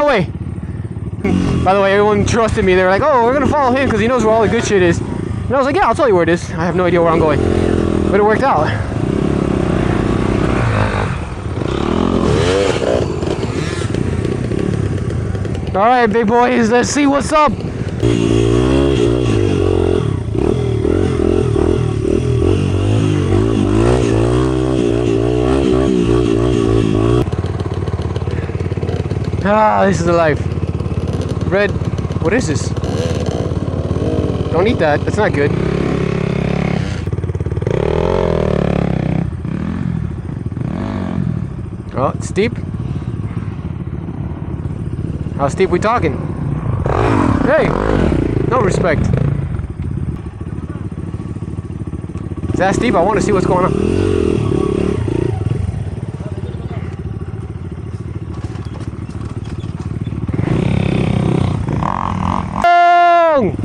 that way. By the way, everyone trusted me. They were like, oh, we're gonna follow him because he knows where all the good shit is. And I was like, yeah, I'll tell you where it is. I have no idea where I'm going, but it worked out. All right, big boys, let's see what's up. Ah, this is the life. Red, what is this? Don't eat that, that's not good. Oh, it's steep. How steep we talking? Hey, no respect. Is that steep? I want to see what's going on.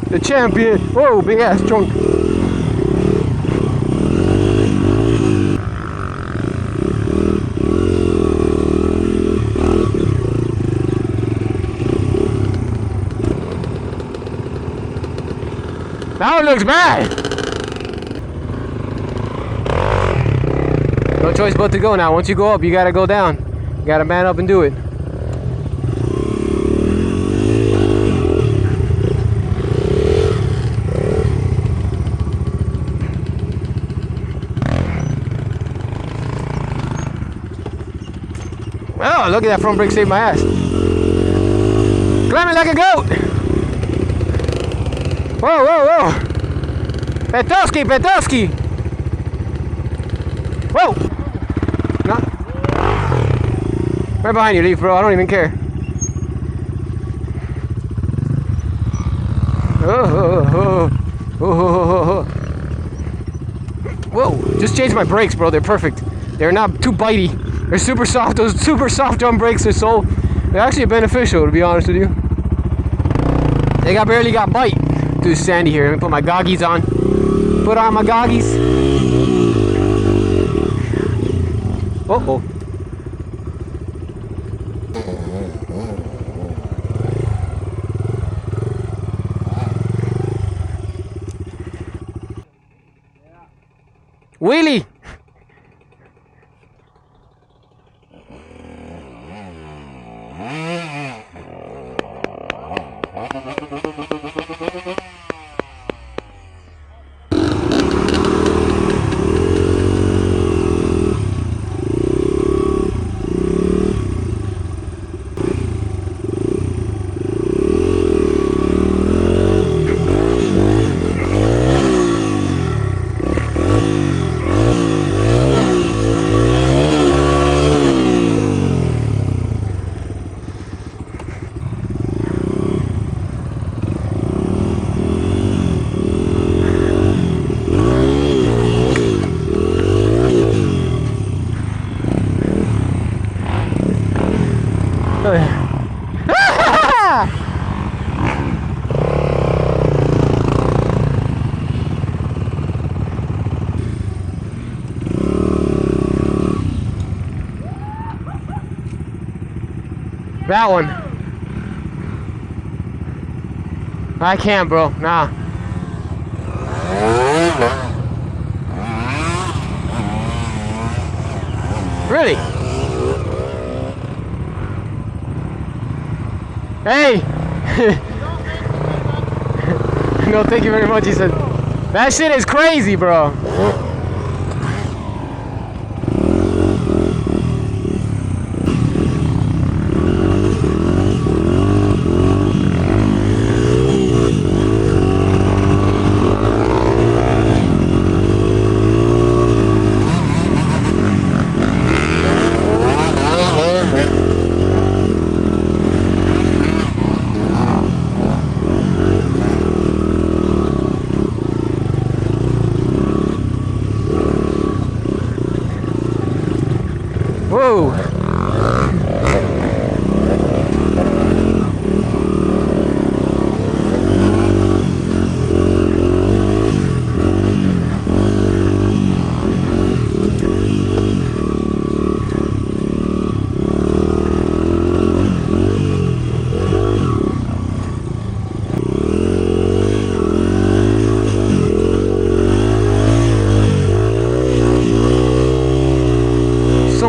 The champion. Whoa, big ass trunk. Now it looks bad. No choice but to go now. Once you go up, you gotta go down. You gotta man up and do it. Oh, look at that front brake saved my ass. Climbing like a goat. Whoa, whoa, whoa. Petowski, Petowski. Whoa. No. Right behind you, Leaf, bro. I don't even care. Oh, oh, oh, oh, oh. Whoa, just changed my brakes, bro. They're perfect. They're not too bitey. They're super soft. Those super soft drum brakes are they're actually beneficial, to be honest with you. They barely got bite. Dude, sandy here. Let me put my goggies on. Put on my goggies. Uh-oh. Wheelie. That one. I can't, bro. Nah. Really? Hey! No, thank you very much, he said. That shit is crazy, bro. Whoa!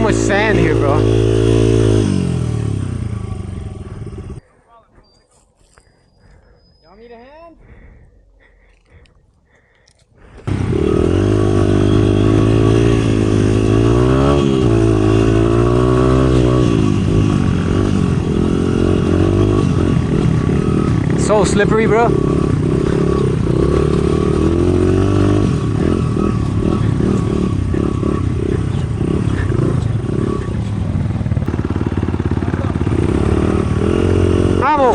much sand here, bro. Y'all need a hand? So slippery, bro. Bravo.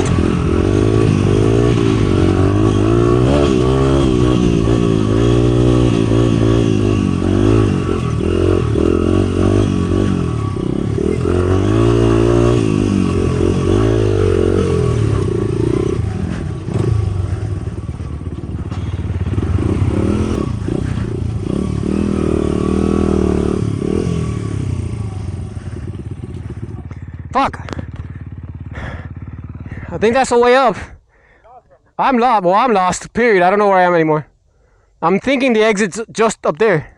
Fuck. I think that's the way up. I'm lost. Well, I'm lost, period. I don't know where I am anymore. I'm thinking the exit's just up there.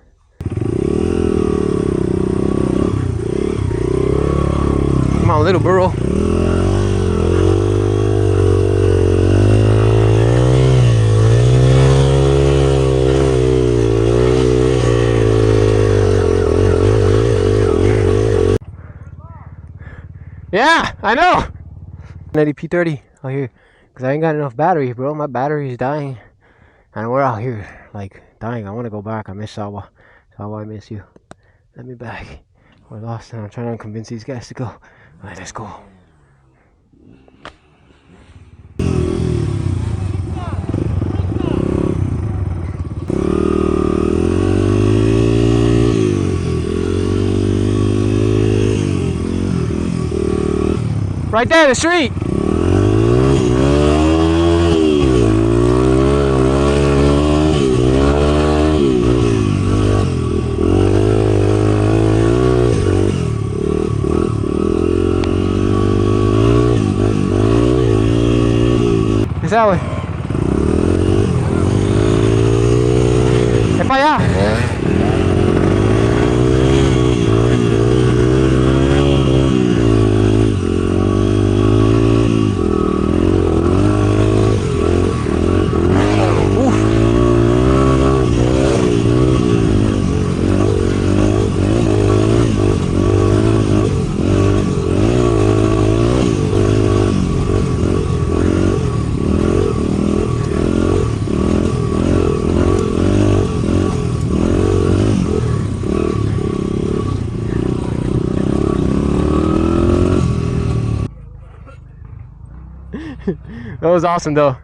Come on, little burro. Yeah, I know. 90p30 out here, cause I ain't got enough battery, bro. My battery is dying, and we're out here like dying. I want to go back. I miss Sawa. Sawa, I miss you. Let me back. We're lost, and I'm trying to convince these guys to go. All right, let's go. Right there, the street. It's that way. Es para allá. That was awesome though.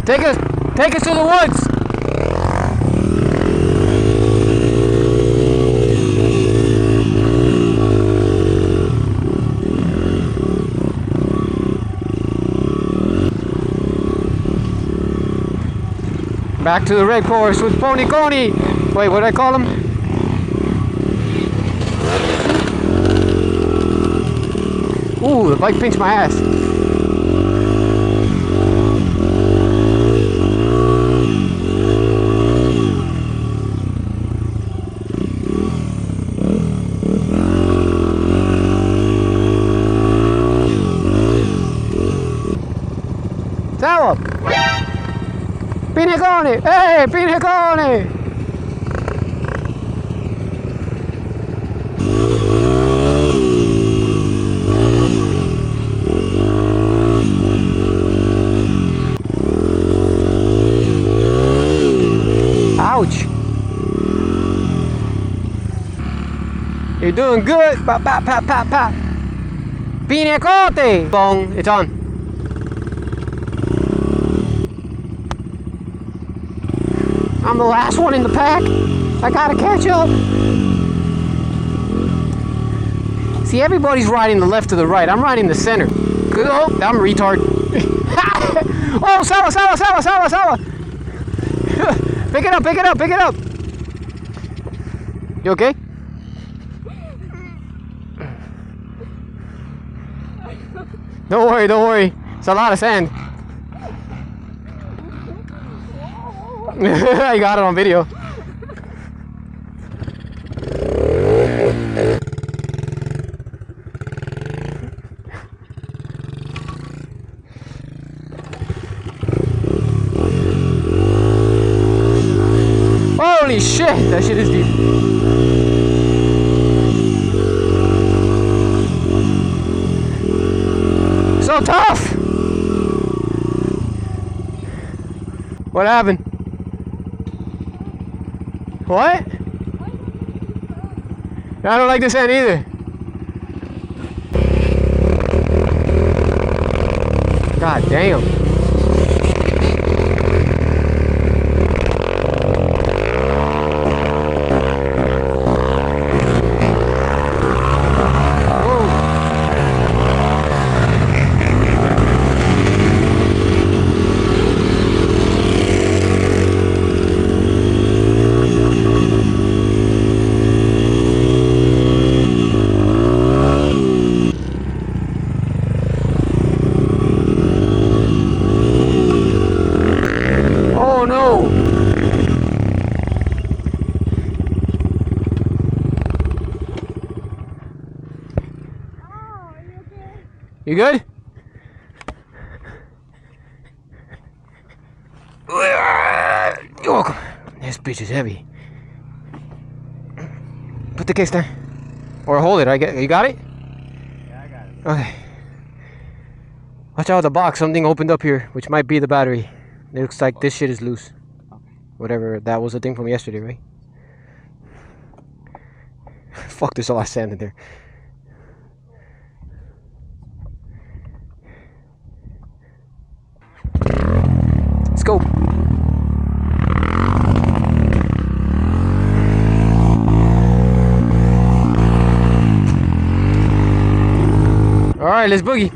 Take us to the woods. Back to the red course with Pony Coney. Wait, what did I call him? Ooh, the bike pinched my ass. Tell him. Pinecone! Hey, Pinecone! Ouch! You're doing good! Pa, pa, pa, pa, pa. Pinecote! Bong, it's on. I'm the last one in the pack. I gotta catch up. See, everybody's riding the left to the right. I'm riding the center. Oh, I'm a retard. Oh, Sawa, Sawa, Sawa, Sawa, Sawa. Pick it up, pick it up, pick it up. You okay? Don't worry, don't worry. It's a lot of sand. I got it on video. Holy shit, that shit is deep. So tough. What happened? What? I don't like the sand either. God damn. You good? You're welcome. This bitch is heavy. Put the case there. Or hold it. You got it? Yeah, I got it. Okay. Watch out with the box. Something opened up here, which might be the battery. It looks like this shit is loose. Okay. Whatever. That was the thing from yesterday, right? Fuck, there's a lot of sand in there. Let's go. Alright, let's boogie.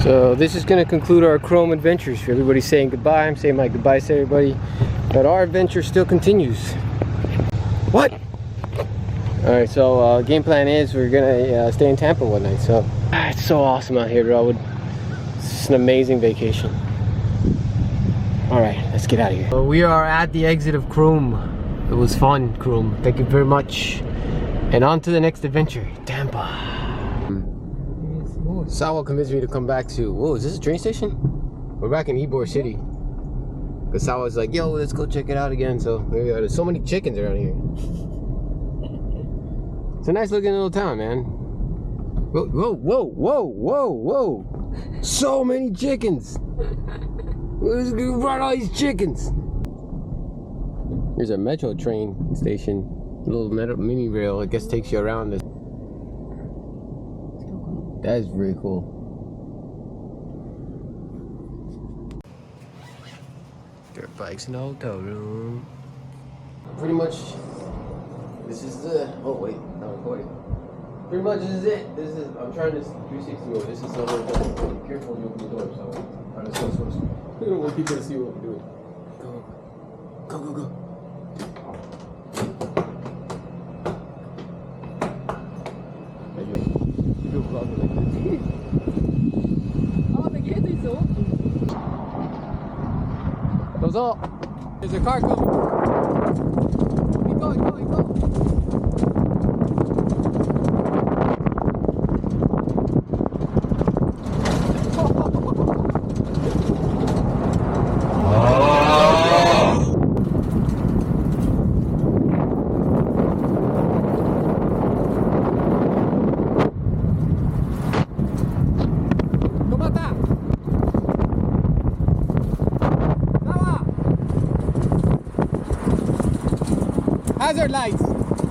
So this is going to conclude our Chrome adventures. Everybody's saying goodbye. I'm saying my goodbyes to everybody. But our adventure still continues. What? Alright, so game plan is we're going to stay in Tampa one night. So it's so awesome out here, bro. It's an amazing vacation. Alright, let's get out of here. So we are at the exit of Chrome. It was fun, Chrome. Thank you very much. And on to the next adventure, Tampa. Sawa convinced me to come back to, whoa, is this a train station? We're back in Ybor City. Because Sawa's like, yo, let's go check it out again. So there we go. There's so many chickens around here. It's a nice looking little town, man. Whoa, whoa, whoa, whoa, whoa, whoa. So many chickens. Who brought all these chickens? Here's a metro train station. A little mini rail, I guess, takes you around this. That is very cool. Dirt bikes in the hotel room. Pretty much, this is the. Oh wait, not recording. Pretty much this is it. This is. I'm trying this 360 mode. This is the hotel. Be careful, you open the door. So I'm just so close. We don't want people to see what we're doing. Go, go, go, go. Oh, the gate is open. Goes up. There's a car coming. Keep going, going, go. Hazard lights.